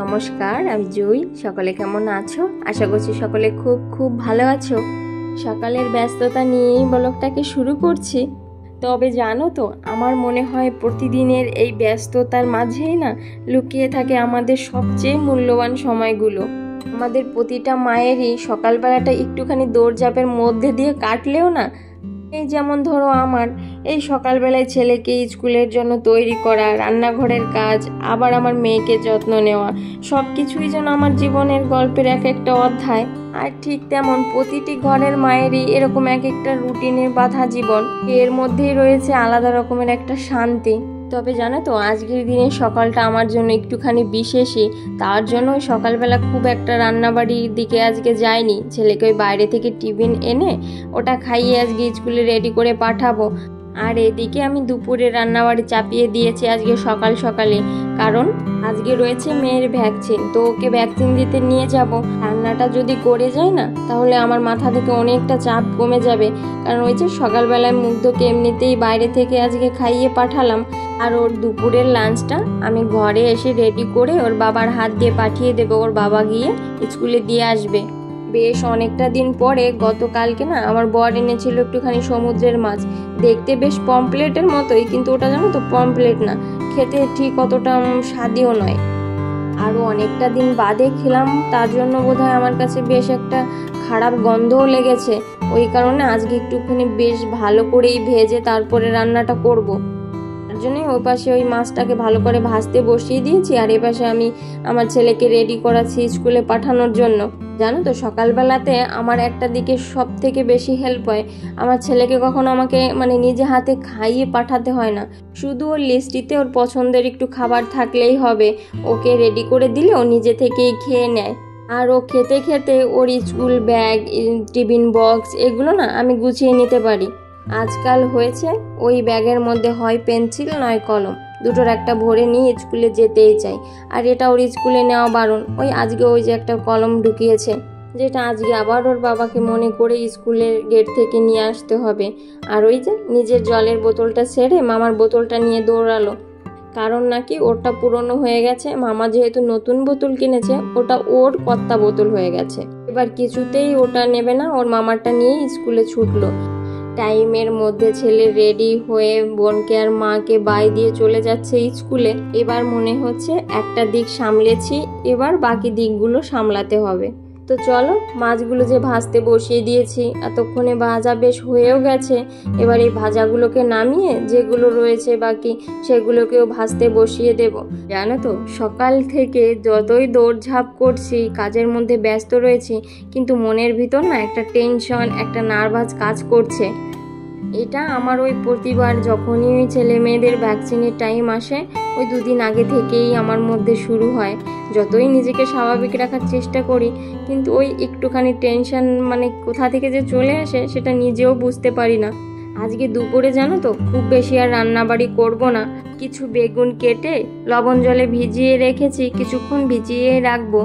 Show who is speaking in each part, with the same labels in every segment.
Speaker 1: নমস্কার, আমি জুই। সকলে কেমন আছো? আশা করছি সকলে খুব খুব ভালো আছো। সকালের ব্যস্ততা নিয়েই ব্লগটাকে শুরু করছি। তবে জানো তো, আমার মনে হয় প্রতিদিনের এই ব্যস্ততার মাঝেই না লুকিয়ে থাকে আমাদের সবচেয়ে মূল্যবান সময়গুলো। আমাদের প্রতিটা মায়েরই সকালবেলাটা একটুখানি দৌড়ঝাঁপের মধ্যে দিয়ে কাটলেও না, এই যেমন ধরো আমার এই সকালবেলায় ছেলেকে স্কুলের জন্য তৈরি করা, রান্নাঘরের কাজ, আবার আমার মেয়েকে যত্ন নেওয়া, সব কিছুই যেন আমার জীবনের গল্পের এক একটা অধ্যায়। আর ঠিক তেমন প্রতিটি ঘরের মায়েরই এরকম এক একটা রুটিনের বাঁধা জীবন, এর মধ্যেই রয়েছে আলাদা রকমের একটা শান্তি। তবে জানো তো, আজকের দিনের সকালটা আমার জন্য একটুখানি বিশেষই। তার জন্য সকালবেলা খুব একটা রান্নাবাড়ির দিকে আজকে যাইনি। ছেলেকে ওই বাইরে থেকে টিফিন এনে ওটা খাইয়ে আজকে স্কুলে রেডি করে পাঠাবো। আর এদিকে আমি দুপুরে রান্নাবাড়ি চাপিয়ে দিয়েছি আজকে সকাল সকালে, কারণ আজকে রয়েছে মেয়ের ভ্যাকসিন। তো ওকে ভ্যাকসিন দিতে নিয়ে যাব। রান্নাটা যদি করে যায় না, তাহলে আমার মাথা থেকে অনেকটা চাপ কমে যাবে। কারণ ওই যে সকালবেলায় মুগ্ধকে এমনিতেই বাইরে থেকে আজকে খাইয়ে পাঠালাম, আর ওর দুপুরের লাঞ্চটা আমি ঘরে এসে রেডি করে ওর বাবার হাত দিয়ে পাঠিয়ে দেবো। ওর বাবা গিয়ে স্কুলে দিয়ে আসবে। বেশ অনেকটা দিন পরে গতকালকে না আমার বর এনেছিল একটুখানি সমুদ্রের মাছ। দেখতে বেশ পমপ্লেটের মতোই, কিন্তু ওটা জানো তো পমপ্লেট না, খেতে ঠিক অতটা স্বাদিও নয়। আরও অনেকটা দিন বাদে খেলাম, তার জন্য বোধহয় আমার কাছে বেশ একটা খারাপ গন্ধও লেগেছে। ওই কারণে আজকে একটুখানি বেশ ভালো করেই ভেজে তারপরে রান্নাটা করব। তার জন্যই ওই পাশে ওই মাছটাকে ভালো করে ভাজতে বসিয়ে দিয়েছি, আর এই পাশে আমি আমার ছেলেকে রেডি করাচ্ছি স্কুলে পাঠানোর জন্য। জানো তো, সকালবেলাতে আমার একটা দিকে সব থেকে বেশি হেল্প হয়। আমার ছেলেকে কখনো আমাকে নিজে হাতে খাইয়ে পাঠাতে হয় না। শুধু ওর লিস্টিতে ওর পছন্দের একটু খাবার থাকলেই হবে, ওকে রেডি করে দিলে ও নিজে থেকেই খেয়ে নেয়। আর ও খেতে খেতে ওর স্কুল ব্যাগ, টিফিন বক্স এগুলো না আমি গুছিয়ে নিতে পারি। আজকাল হয়েছে ওই ব্যাগের মধ্যে হয় পেন্সিল নয় কলম, দুটোর একটা ভরে নিয়ে স্কুলে যেতেই চাই। আর এটা ওর স্কুলে নেওয়া বারণ। ওই আজকে ওই যে একটা কলম ঢুকিয়েছে, যেটা আজকে আবার ওর বাবাকে মনে করে স্কুলের গেট থেকে নিয়ে আসতে হবে। আর ওই যে নিজের জলের বোতলটা ছেড়ে মামার বোতলটা নিয়ে দৌড়ালো, কারণ নাকি ওরটা পুরনো হয়ে গেছে। মামা যেহেতু নতুন বোতল কিনেছে, ওটা ওর কর্তা বোতল হয়ে গেছে। এবার কিছুতেই ওটা নেবে না, ওর মামারটা নিয়েই স্কুলে ছুটলো। টাইমের মধ্যে ছেলে রেডি হয়ে বোনকে আর মাকে বাই দিয়ে চলে যাচ্ছে স্কুলে। এবার মনে হচ্ছে একটা দিক সামলেছি, এবার বাকি দিকগুলো সামলাতে হবে। তো চলো, মাছগুলো যে ভাজতে বসিয়ে দিয়েছি, এতক্ষণে ভাজা বেশ হয়েও গেছে। এবার এই ভাজাগুলোকে নামিয়ে যেগুলো রয়েছে বাকি, সেগুলোকেও ভাজতে বসিয়ে দেব। জানো তো, সকাল থেকে যতই দৌড়ঝাঁপ করছি, কাজের মধ্যে ব্যস্ত রয়েছি, কিন্তু মনের ভিতর না একটা টেনশন, একটা নার্ভাস কাজ করছে। এটা আমার ওই প্রতিবার যখনই ওই ছেলে মেয়েদের ভ্যাকসিনের টাইম আসে, ওই দুদিন আগে থেকেই আমার মধ্যে শুরু হয়। যতই নিজেকে স্বাভাবিক রাখার চেষ্টা করি, কিন্তু ওই একটুখানি টেনশন কোথা থেকে যে চলে আসে সেটা নিজেও বুঝতে পারি না। আজকে দুপুরে জানো তো, খুব বেশি আর রান্নাবাড়ি করব না। কিছু বেগুন কেটে লবণ জলে ভিজিয়ে রেখেছি, কিছুক্ষণ ভিজিয়ে রাখবো।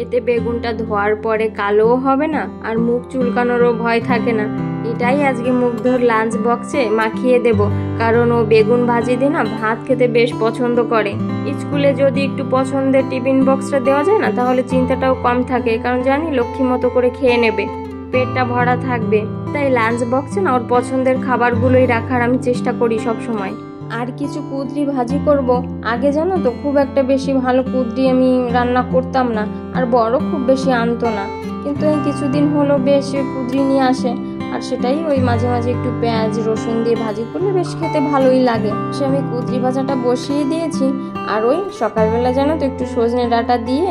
Speaker 1: এতে বেগুনটা ধোয়ার পরে কালোও হবে না, আর মুখ চুলকানোরও ভয় থাকে না। এটাই আজকে মুগ্ধর লাঞ্চ বক্সে মাখিয়ে দেব, কারণ ও বেগুন ভাজি দিয়ে না ভাত খেতে বেশ পছন্দ করে। স্কুলে যদি একটু পছন্দের টিফিন বক্সটা দেওয়া যায় না, তাহলে চিন্তাটাও কম থাকে, কারণ জানি লক্ষ্মী মতো করে খেয়ে নেবে, পেটটা ভরা থাকবে। তাই লাঞ্চ বক্সে না ওর পছন্দের খাবারগুলোই রাখার আমি চেষ্টা করি সব সময়। আর কিছু কুঁদরি ভাজি করব। আগে জানো তো, খুব একটা বেশি ভালো কুঁদরি আমি রান্না করতাম না, আর বড় খুব বেশি আনতো না। কিন্তু এই কিছুদিন হলো বেশ কুঁদরি নিয়ে আসে, আর সেটাই ওই মাঝে মাঝে একটু পেঁয়াজ রসুন দিয়ে ভাজি করলে বেশ খেতে ভালোই লাগে। সে আমি কুঁদরি ভাজাটা বসিয়ে দিয়েছি। আর ওই সকালবেলা জানো তো একটু সজনে ডাঁটা দিয়ে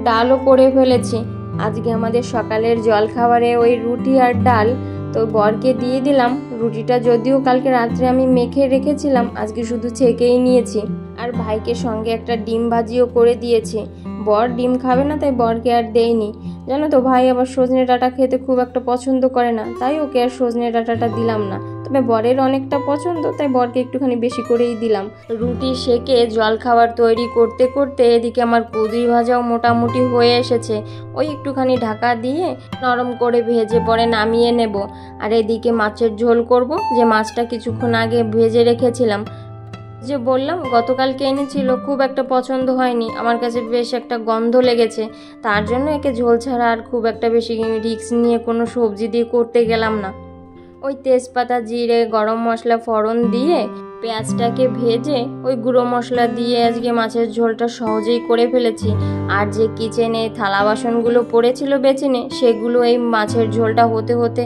Speaker 1: ডালও করে ফেলেছি। আজকে আমাদের সকালের জলখাবারে ওই রুটি আর ডাল। তো বরকে দিয়ে দিলাম রুটিটা, যদিও কালকে রাত্রে আমি মেখে রেখেছিলাম, আজকে শুধু ছেঁকেই নিয়েছি। আর ভাইকে সঙ্গে একটা ডিম ভাজিও করে দিয়েছি। বর ডিম খাবে না, তাই বরকে আর দেইনি। জানো তো, ভাই আবার সজনে ডাঁটা খেতে খুব একটা পছন্দ করে না, তাই ওকে আর সজনে ডাঁটাটা দিলাম না। তবে বরের অনেকটা পছন্দ, তাই বরকে একটুখানি বেশি করেই দিলাম। রুটি সেকে জলখাবার তৈরি করতে করতে এদিকে আমার কুঁদরি ভাজাও মোটামুটি হয়ে এসেছে। ওই একটুখানি ঢাকা দিয়ে নরম করে ভেজে পরে নামিয়ে নেব। আর এদিকে মাছের ঝোল করব, যে মাছটা কিছুক্ষণ আগে ভেজে রেখেছিলাম। যে বললাম গতকালকে এনেছিল, খুব একটা পছন্দ হয়নি, আমার কাছে বেশ একটা গন্ধ লেগেছে, তার জন্য একে ঝোল ছাড়া আর খুব একটা বেশি রিস্ক নিয়ে কোনো সবজি দিয়ে করতে গেলাম না। ওই তেজপাতা, জিরে, গরম মশলা ফোড়ন দিয়ে পেঁয়াজটাকে ভেজে ওই গুঁড়ো মশলা দিয়ে আজকে মাছের ঝোলটা সহজেই করে ফেলেছি। আর যে কিচেনে থালা বাসনগুলো পড়েছিল বেচিনে, সেগুলো এই মাছের ঝোলটা হতে হতে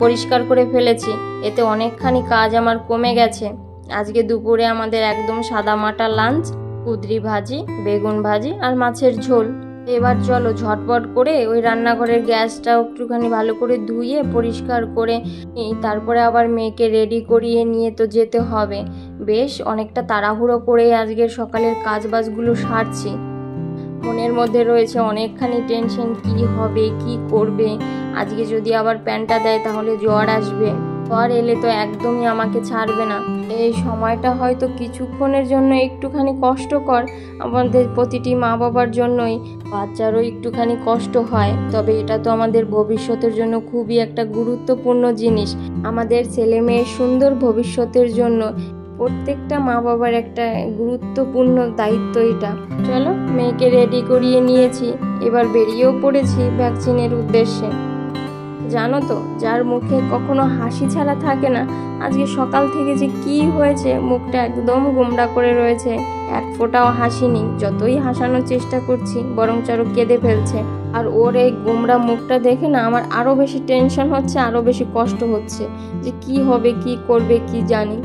Speaker 1: পরিষ্কার করে ফেলেছি। এতে অনেকখানি কাজ আমার কমে গেছে। আজকে দুপুরে আমাদের একদম সাদামাটা লাঞ্চ, কুঁদরি ভাজি, বেগুন ভাজি আর মাছের ঝোল। এবার চলো ঝটপট করে ওই রান্নাঘরের গ্যাসটাও একটুখানি ভালো করে ধুয়ে পরিষ্কার করে তারপরে আবার মেয়েকে রেডি করিয়ে নিয়ে তো যেতে হবে। বেশ অনেকটা তাড়াহুড়ো করে আজকের সকালের কাজবাজগুলো সারছি। মনের মধ্যে রয়েছে অনেকখানি টেনশন, কি হবে কি করবে। আজকে যদি আবার প্যান্টটা দেয় তাহলে জ্বর আসবে, জ্বর এলে তো একদমই আমাকে ছাড়বে না। এই সময়টা হয়তো কিছুক্ষণের জন্য একটুখানি কষ্টকর আমাদের প্রতিটি মা বাবার জন্যই, বাচ্চারও একটুখানি কষ্ট হয়, তবে এটা তো আমাদের ভবিষ্যতের জন্য খুবই একটা গুরুত্বপূর্ণ জিনিস। আমাদের ছেলে মেয়ের সুন্দর ভবিষ্যতের জন্য প্রত্যেকটা মা বাবার একটা গুরুত্বপূর্ণ দায়িত্ব এটা। চলো মেয়েকে রেডি করিয়ে নিয়েছি, এবার বেরিয়েও পড়েছি ভ্যাকসিনের উদ্দেশ্যে। জানো তো, যার মুখে কখনো হাসি ছাড়া থাকে না, আজকে সকাল থেকে যে কি হয়েছে, মুখটা একদম গোমড়া করে রয়েছে, এক ফোঁটাও হাসি নেই। যতই হাসানোর চেষ্টা করছি বরঞ্চ আরো কেঁদে ফেলছে। আর ওর এই গোমড়া মুখটা দেখে না আমার আরো বেশি টেনশন হচ্ছে, আরো বেশি কষ্ট হচ্ছে যে কি হবে কি করবে কি জানি।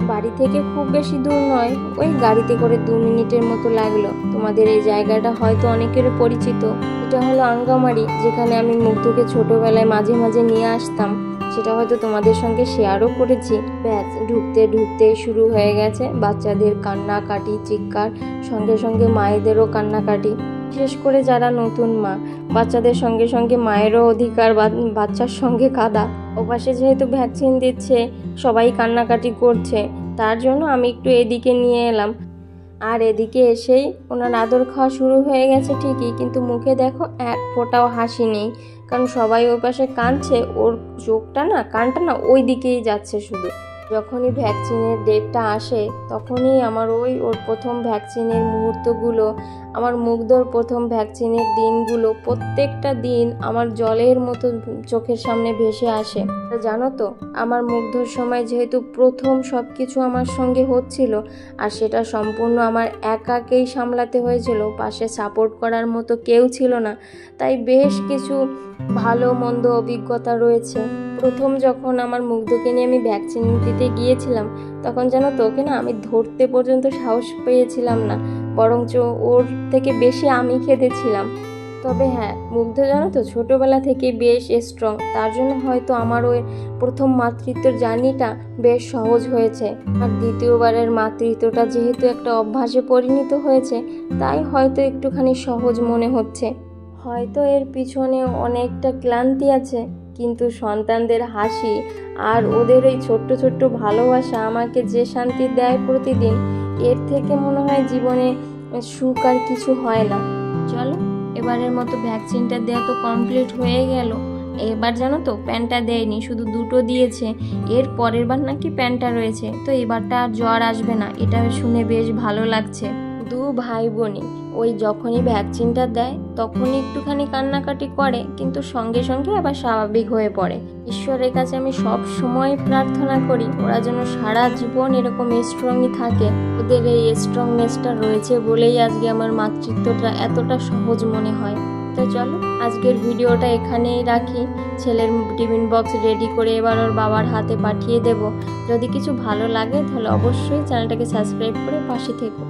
Speaker 1: বাড়ি থেকে খুব বেশি দূর নয়, ওই গাড়িতে করে 2 মিনিটের মতো লাগলো। তোমাদের এই জায়গাটা হয়তো অনেকেরও পরিচিত। এটা হলো আঙ্গামারি, যেখানে আমি মুগ্ধকে ছোটবেলায় মাঝে মাঝে নিয়ে আসতাম। সেটা হয়তো তোমাদের সঙ্গে শেয়ারও করেছি। ব্যাস ঢুকতে ঢুকতে শুরু হয়ে গেছে বাচ্চাদের কান্নাকাটি, চিৎকার, সঙ্গে সঙ্গে মায়েদেরও কান্নাকাটি। বিশেষ করে যারা নতুন মা, বাচ্চাদের সঙ্গে সঙ্গে মায়েরও অধিকার বাচ্চার সঙ্গে কাঁদা। ওপাশে যেহেতু ভ্যাকসিন দিচ্ছে, সবাই কান্নাকাটি করছে, তার জন্য আমি একটু এদিকে নিয়ে এলাম। আর এদিকে এসেই ওনার আদর খাওয়া শুরু হয়ে গেছে ঠিকই, কিন্তু মুখে দেখো এক ফোঁটাও হাসি নেই, কারণ সবাই ওই পাশে কাঁদছে, ওর চোখটা না কানটা না ওই দিকেই যাচ্ছে শুধু। যখনই ভ্যাকসিনের ডেটটা আসে তখনই আমার ওর প্রথম ভ্যাকসিনের মুহূর্তগুলো, আমার মুগ্ধর প্রথম ভ্যাকসিনের দিনগুলো, প্রত্যেকটা দিন আমার জলের মতো চোখের সামনে ভেসে আসে। জানো তো, আমার মুগ্ধর সময় যেহেতু প্রথম সব কিছু আমার সঙ্গে হচ্ছিল, আর সেটা সম্পূর্ণ আমার একাকেই সামলাতে হয়েছিল, পাশে সাপোর্ট করার মতো কেউ ছিল না, তাই বেশ কিছু ভালো মন্দ অভিজ্ঞতা রয়েছে। প্রথম যখন আমার মুগ্ধকে নিয়ে আমি ভ্যাকসিন দিতে গিয়েছিলাম, তখন জানো তো ওকে না আমি ধরতে পর্যন্ত সাহস পেয়েছিলাম না, বরঞ্চ ওর থেকে বেশি আমি কেঁদেছিলাম। তবে হ্যাঁ, মুগ্ধ জানো তো ছোটোবেলা থেকে বেশ স্ট্রং, তার জন্য হয়তো আমার ওই প্রথম মাতৃত্বের জার্নিটা বেশ সহজ হয়েছে। আর দ্বিতীয়বারের মাতৃত্বটা যেহেতু একটা অভ্যাসে পরিণত হয়েছে, তাই হয়তো একটুখানি সহজ মনে হচ্ছে। হয়তো এর পিছনে অনেকটা ক্লান্তি আছে, কিন্তু সন্তানদের হাসি আর ওদের এই ছোট্ট ছোট্ট ভালোবাসা আমাকে যে শান্তি দেয় প্রতিদিন, এর থেকে মনে হয় জীবনে সুখ আর কিছু হয় না। চলো এবারের মতো ভ্যাকসিনটা দেওয়া তো কমপ্লিট হয়ে গেল। এবার জানো তো প্যান্টটা দেয়নি, শুধু 2টো দিয়েছে। এর পরের বার নাকি প্যান্টটা রয়েছে, তো এবারটা আর জ্বর আসবে না, এটা শুনে বেশ ভালো লাগছে। 2 ভাই বোনই ওই যখনই ভ্যাকসিনটা দেয় তখনই একটুখানি কান্নাকাটি করে, কিন্তু সঙ্গে সঙ্গে আবার স্বাভাবিক হয়ে পড়ে। ঈশ্বরের কাছে আমি সব সময় প্রার্থনা করি ওরা যেন সারা জীবন এরকম স্ট্রংই থাকে। ওদের এই স্ট্রংনেসটা রয়েছে বলেই আজকে আমার মাতৃত্বটা এতটা সহজ মনে হয়। তো চলো আজকের ভিডিওটা এখানেই রাখি। ছেলের টিফিন বক্স রেডি করে এবার ওর বাবার হাতে পাঠিয়ে দেব। যদি কিছু ভালো লাগে তাহলে অবশ্যই চ্যানেলটাকে সাবস্ক্রাইব করে পাশে থেকো।